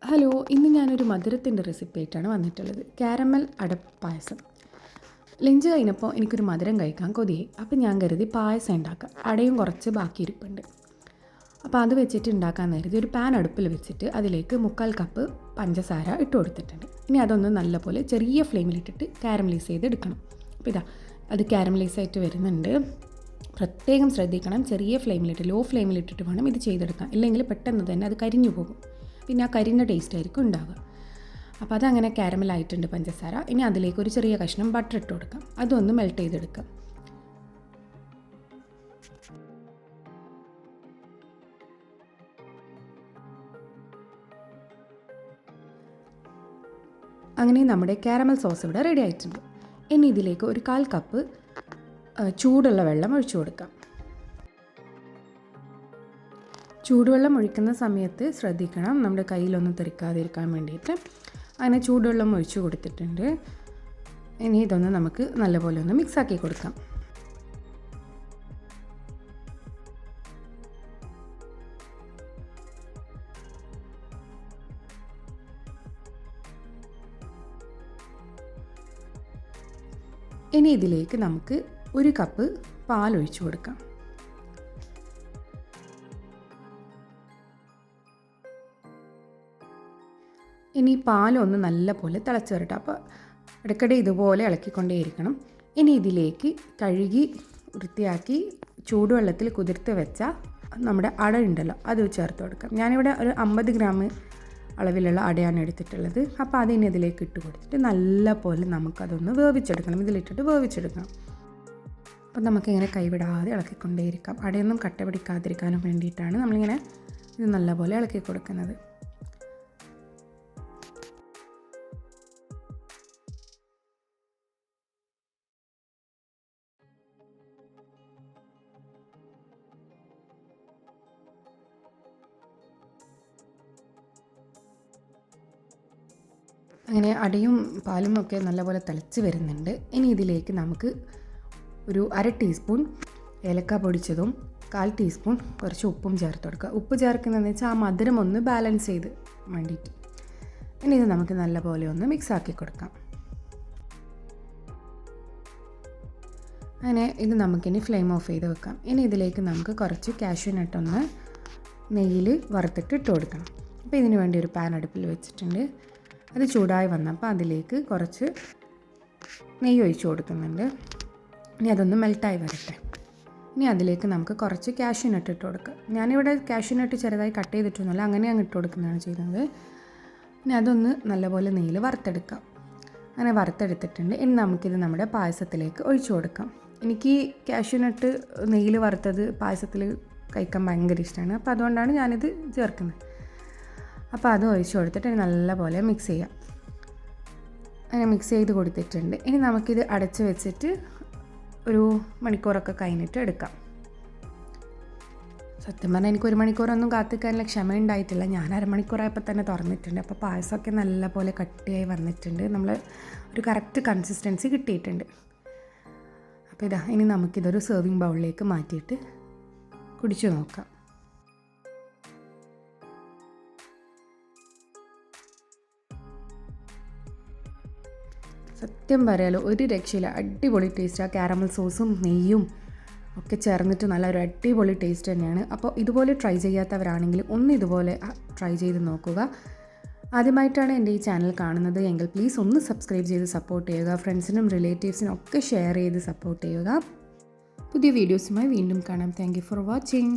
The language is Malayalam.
ഹലോ, ഇന്ന് ഞാനൊരു മധുരത്തിൻ്റെ റെസിപ്പി ആയിട്ടാണ് വന്നിട്ടുള്ളത്. കാരമൽ അടപ്പായസം. ലഞ്ച് കഴിഞ്ഞപ്പോൾ എനിക്കൊരു മധുരം കഴിക്കാൻ കൊതിയായി. അപ്പോൾ ഞാൻ കരുതി പായസം ഉണ്ടാക്കാം. അടയും കുറച്ച് ബാക്കിയിരിപ്പുണ്ട്. അപ്പോൾ അത് വെച്ചിട്ട് ഉണ്ടാക്കാൻ കരുതി ഒരു പാൻ അടുപ്പിൽ വെച്ചിട്ട് അതിലേക്ക് 3/4 കപ്പ് പഞ്ചസാര ഇട്ട് കൊടുത്തിട്ടുണ്ട്. ഇനി അതൊന്ന് നല്ലപോലെ ചെറിയ ഫ്ലെയിമിലിട്ടിട്ട് കാരമലൈസ് ചെയ്തെടുക്കണം. അപ്പോൾ ഇതാ അത് കാരമലൈസ് ആയിട്ട് വരുന്നുണ്ട്. പ്രത്യേകം ശ്രദ്ധിക്കണം, ചെറിയ ഫ്ലെയിമിലിട്ട് ലോ ഫ്ലെയിമിലിട്ടിട്ട് വേണം ഇത് ചെയ്തെടുക്കാൻ. ഇല്ലെങ്കിൽ പെട്ടെന്ന് തന്നെ അത് കരിഞ്ഞു പോകും. പിന്നെ ആ കരിഞ്ഞ ടേസ്റ്റ് ആയിരിക്കും ഉണ്ടാവുക. അപ്പോൾ അതങ്ങനെ കാരമലായിട്ടുണ്ട് പഞ്ചസാര. ഇനി അതിലേക്ക് ഒരു ചെറിയ കഷ്ണം ബട്ടർ ഇട്ട് കൊടുക്കാം. അതൊന്ന് മെൽറ്റ് ചെയ്തെടുക്കാം. അങ്ങനെ നമ്മുടെ കാരമൽ സോസ് ഇവിടെ റെഡി ആയിട്ടുണ്ട്. ഇനി ഇതിലേക്ക് ഒരു 1/4 കപ്പ് ചൂടുള്ള വെള്ളം ഒഴിച്ചു കൊടുക്കാം. ചൂടുവെള്ളം ഒഴിക്കുന്ന സമയത്ത് ശ്രദ്ധിക്കണം, നമ്മുടെ കയ്യിലൊന്നും തെറിക്കാതിരിക്കാൻ വേണ്ടിയിട്ട്. അങ്ങനെ ചൂടുവെള്ളം ഒഴിച്ചു കൊടുത്തിട്ടുണ്ട്. ഇനി ഇതൊന്ന് നമുക്ക് നല്ലപോലെ ഒന്ന് മിക്സാക്കി കൊടുക്കാം. ഇനി ഇതിലേക്ക് നമുക്ക് 1 കപ്പ് പാൽ ഒഴിച്ചു കൊടുക്കാം. ഇനി പാലൊന്ന് നല്ലപോലെ തിളച്ച് വരട്ടെ. അപ്പോൾ ഇടയ്ക്കിടെ ഇതുപോലെ ഇളക്കിക്കൊണ്ടേയിരിക്കണം. ഇനി ഇതിലേക്ക് കഴുകി വൃത്തിയാക്കി ചൂടുവെള്ളത്തിൽ കുതിർത്ത് വെച്ച നമ്മുടെ അട ഉണ്ടല്ലോ, അത് ചേർത്ത് കൊടുക്കാം. ഞാനിവിടെ ഒരു 50 ഗ്രാം അളവിലുള്ള അടയാണ് എടുത്തിട്ടുള്ളത്. അപ്പോൾ അതിന് ഇതിലേക്ക് ഇട്ട് കൊടുത്തിട്ട് നല്ലപോലെ നമുക്കതൊന്ന് വേവിച്ചെടുക്കണം. ഇതിലിട്ടിട്ട് വേവിച്ചെടുക്കണം. അപ്പോൾ നമുക്കിങ്ങനെ കൈവിടാതെ ഇളക്കിക്കൊണ്ടേയിരിക്കാം. അടയൊന്നും കട്ട പിടിക്കാതിരിക്കാനും വേണ്ടിയിട്ടാണ് നമ്മളിങ്ങനെ ഇത് നല്ലപോലെ ഇളക്കി കൊടുക്കുന്നത്. അങ്ങനെ അടയും പാലും ഒക്കെ നല്ലപോലെ തിളച്ച് വരുന്നുണ്ട്. ഇനി ഇതിലേക്ക് നമുക്ക് ഒരു 1/2 ടീസ്പൂൺ ഏലക്ക പൊടിച്ചതും 1/4 ടീസ്പൂൺ കുറച്ച് ഉപ്പും ചേർത്ത് കൊടുക്കുക. ഉപ്പ് ചേർക്കുന്നതെന്ന് വെച്ചാൽ ആ മധുരം ഒന്ന് ബാലൻസ് ചെയ്ത് വേണ്ടിയിട്ട്. ഇനി ഇത് നമുക്ക് നല്ലപോലെ ഒന്ന് മിക്സാക്കി കൊടുക്കാം. അങ്ങനെ ഇത് നമുക്കിനി ഫ്ലെയിം ഓഫ് ചെയ്ത് വെക്കാം. ഇനി ഇതിലേക്ക് നമുക്ക് കുറച്ച് കാഷ്യൂ നട്ടൊന്ന് നെയ്യിൽ വറുത്തിട്ട് ഇട്ട് കൊടുക്കണം. അപ്പോൾ ഇതിന് വേണ്ടി ഒരു പാൻ അടുപ്പിൽ വെച്ചിട്ടുണ്ട്. അത് ചൂടായി വന്നപ്പോൾ അതിലേക്ക് കുറച്ച് നെയ്യ് ഒഴിച്ച് കൊടുക്കുന്നുണ്ട്. ഇനി അതൊന്ന് മെൽറ്റായി വരട്ടെ. ഇനി അതിലേക്ക് നമുക്ക് കുറച്ച് കാഷ്യൂ നട്ട് ഇട്ട് കൊടുക്കാം. ഞാനിവിടെ കാഷ്യൂ നട്ട് ചെറുതായി കട്ട് ചെയ്തിട്ടൊന്നുമല്ല, അങ്ങനെ അങ്ങ് ഇട്ട് കൊടുക്കുന്നതാണ് ചെയ്യുന്നത്. ഇനി അതൊന്ന് നല്ലപോലെ നെയ്യിൽ വറുത്തെടുക്കാം. അങ്ങനെ വറുത്തെടുത്തിട്ടുണ്ട്. ഇനി നമുക്കിത് നമ്മുടെ പായസത്തിലേക്ക് ഒഴിച്ചു കൊടുക്കാം. എനിക്ക് കാഷ്യൂ നട്ട് നെയ്യിൽ വറുത്തത് പായസത്തിൽ കഴിക്കാൻ ഭയങ്കര ഇഷ്ടമാണ്. അപ്പോൾ അതുകൊണ്ടാണ് ഞാനിത് ചേർക്കുന്നത്. അപ്പോൾ അത് ഒഴിച്ച് കൊടുത്തിട്ട് നല്ലപോലെ മിക്സ് ചെയ്യാം. അങ്ങനെ മിക്സ് ചെയ്ത് കൊടുത്തിട്ടുണ്ട്. ഇനി നമുക്കിത് അടച്ച് വെച്ചിട്ട് ഒരു മണിക്കൂറൊക്കെ കഴിഞ്ഞിട്ട് എടുക്കാം. സത്യം പറഞ്ഞാൽ എനിക്ക് 1 മണിക്കൂറൊന്നും കാത്തിക്കാനുള്ള ക്ഷമ ഉണ്ടായിട്ടില്ല. ഞാൻ 1/2 മണിക്കൂറായപ്പോൾ തന്നെ തുറന്നിട്ടുണ്ട്. അപ്പോൾ പായസമൊക്കെ നല്ലപോലെ കട്ടിയായി വന്നിട്ടുണ്ട്. നമ്മൾ ഒരു കറക്റ്റ് കൺസിസ്റ്റൻസി കിട്ടിയിട്ടുണ്ട്. അപ്പോൾ ഇതാ ഇനി നമുക്കിതൊരു സെർവിങ് ബൗളിലേക്ക് മാറ്റിയിട്ട് കുടിച്ചു നോക്കാം. സത്യം പറയാലോ, ഒരു രക്ഷയില്ല. അടിപൊളി ടേസ്റ്റ്. ആ കാരമൽ സോസും നെയ്യും ഒക്കെ ചേർന്നിട്ട് നല്ലൊരു അടിപൊളി ടേസ്റ്റ് തന്നെയാണ്. അപ്പോൾ ഇതുപോലെ ട്രൈ ചെയ്യാത്തവരാണെങ്കിൽ ഒന്ന് ഇതുപോലെ ട്രൈ ചെയ്ത് നോക്കുക. ആദ്യമായിട്ടാണ് എൻ്റെ ഈ ചാനൽ കാണുന്നത് എങ്കിൽ പ്ലീസ് ഒന്ന് സബ്സ്ക്രൈബ് ചെയ്ത് സപ്പോർട്ട് ചെയ്യുക. ഫ്രണ്ട്സിനും റിലേറ്റീവ്സിനും ഒക്കെ ഷെയർ ചെയ്ത് സപ്പോർട്ട് ചെയ്യുക. പുതിയ വീഡിയോസുമായി വീണ്ടും കാണാം. Thank you for watching.